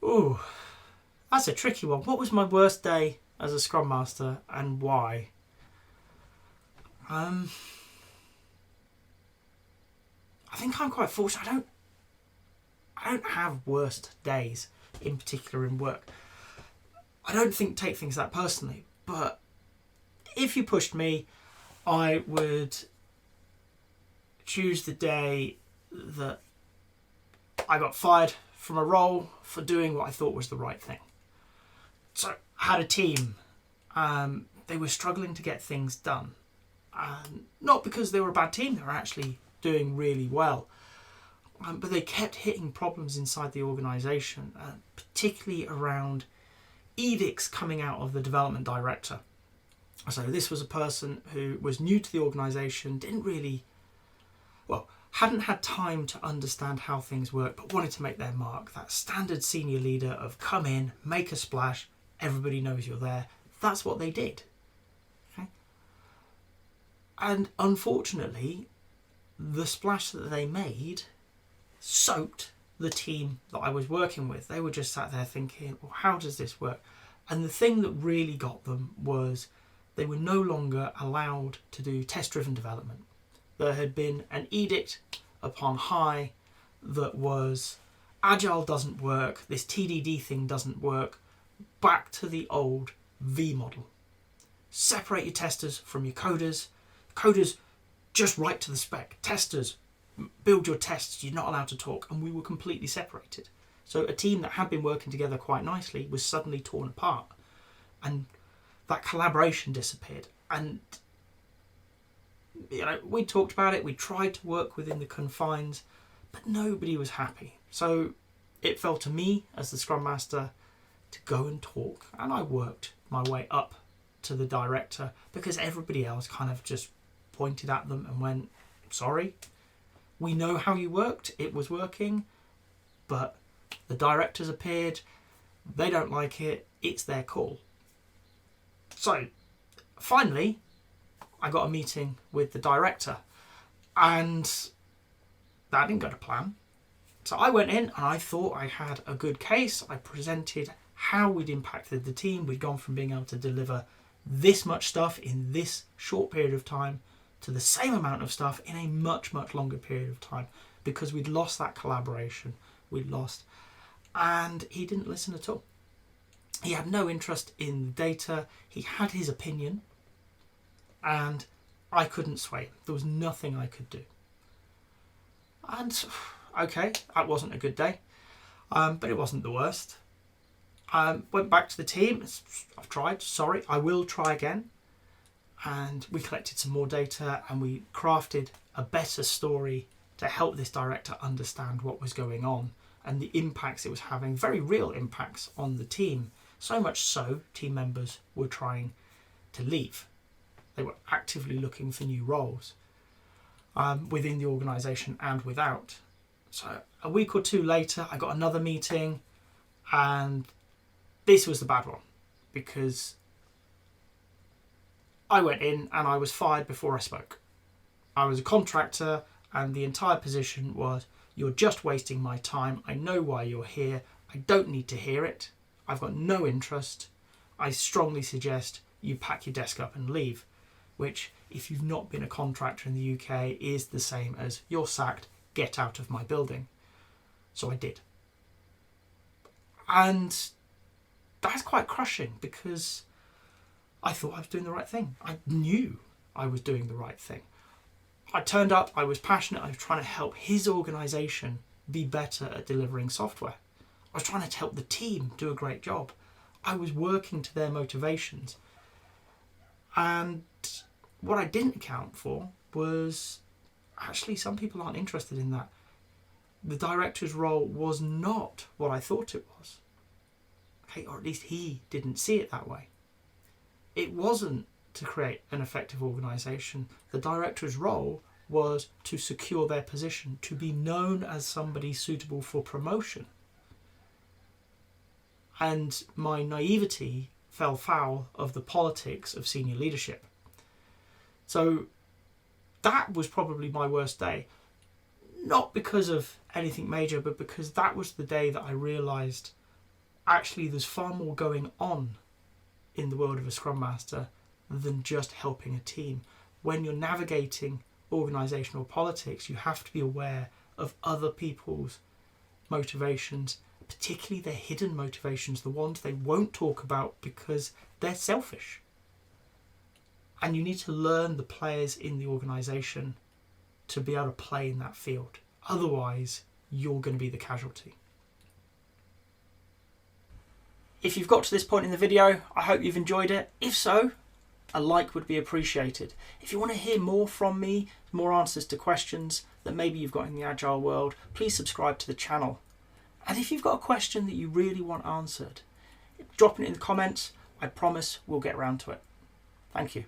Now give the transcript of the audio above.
Ooh, that's a tricky one. What was my worst day as a Scrum Master and why? I think I'm quite fortunate. I don't have worst days in particular in work. I don't take things that personally, but if you pushed me, I would choose the day that I got fired from a role for doing what I thought was the right thing. So I had a team. They were struggling to get things done. Not because they were a bad team, they were actually doing really well. But they kept hitting problems inside the organisation, particularly around edicts coming out of the development director. So this was a person who was new to the organisation, hadn't had time to understand how things work, but wanted to make their mark. That standard senior leader of come in, make a splash, everybody knows you're there. That's what they did. Okay? And unfortunately, the splash that they made soaked the team that I was working with. They were just sat there thinking, well, how does this work? And the thing that really got them was they were no longer allowed to do test-driven development. There had been an edict upon high that was Agile doesn't work, this TDD thing doesn't work, back to the old V model. Separate your testers from your coders. Coders just write to the spec. Testers, build your tests, you're not allowed to talk. And we were completely separated. So a team that had been working together quite nicely was suddenly torn apart. And that collaboration disappeared. And we talked about it, we tried to work within the confines, but nobody was happy. So it fell to me as the Scrum Master to go and talk. And I worked my way up to the director because everybody else kind of just pointed at them and went, sorry, we know how you worked, it was working, but the directors appeared, they don't like it, it's their call. So finally, I got a meeting with the director and that didn't go to plan. So I went in and I thought I had a good case. I presented how we'd impacted the team. We'd gone from being able to deliver this much stuff in this short period of time to the same amount of stuff in a much, much longer period of time because we'd lost that collaboration. And he didn't listen at all. He had no interest in the data. He had his opinion and I couldn't sway him. There was nothing I could do. And okay, that wasn't a good day, but it wasn't the worst. Went back to the team. I've tried, sorry, I will try again. And we collected some more data and we crafted a better story to help this director understand what was going on and the impacts it was having, very real impacts on the team. So much so, team members were trying to leave. They were actively looking for new roles within the organisation and without. So a week or two later, I got another meeting and this was the bad one because I went in and I was fired before I spoke. I was a contractor and the entire position was, you're just wasting my time. I know why you're here. I don't need to hear it. I've got no interest. I strongly suggest you pack your desk up and leave, which if you've not been a contractor in the UK is the same as you're sacked, get out of my building. So I did. And that's quite crushing because I thought I was doing the right thing. I knew I was doing the right thing. I turned up, I was passionate, I was trying to help his organisation be better at delivering software. I was trying to help the team do a great job. I was working to their motivations. And what I didn't account for was actually some people aren't interested in that. The director's role was not what I thought it was. Okay, or at least he didn't see it that way. It wasn't to create an effective organisation. The director's role was to secure their position, to be known as somebody suitable for promotion. And my naivety fell foul of the politics of senior leadership. So that was probably my worst day. Not because of anything major, but because that was the day that I realised actually there's far more going on in the world of a Scrum Master than just helping a team. When you're navigating organisational politics, you have to be aware of other people's motivations, particularly their hidden motivations, the ones they won't talk about because they're selfish. And you need to learn the players in the organisation to be able to play in that field. Otherwise, you're going to be the casualty. If you've got to this point in the video, I hope you've enjoyed it. If so, a like would be appreciated. If you want to hear more from me, more answers to questions that maybe you've got in the Agile world, please subscribe to the channel. And if you've got a question that you really want answered, drop it in the comments. I promise we'll get around to it. Thank you.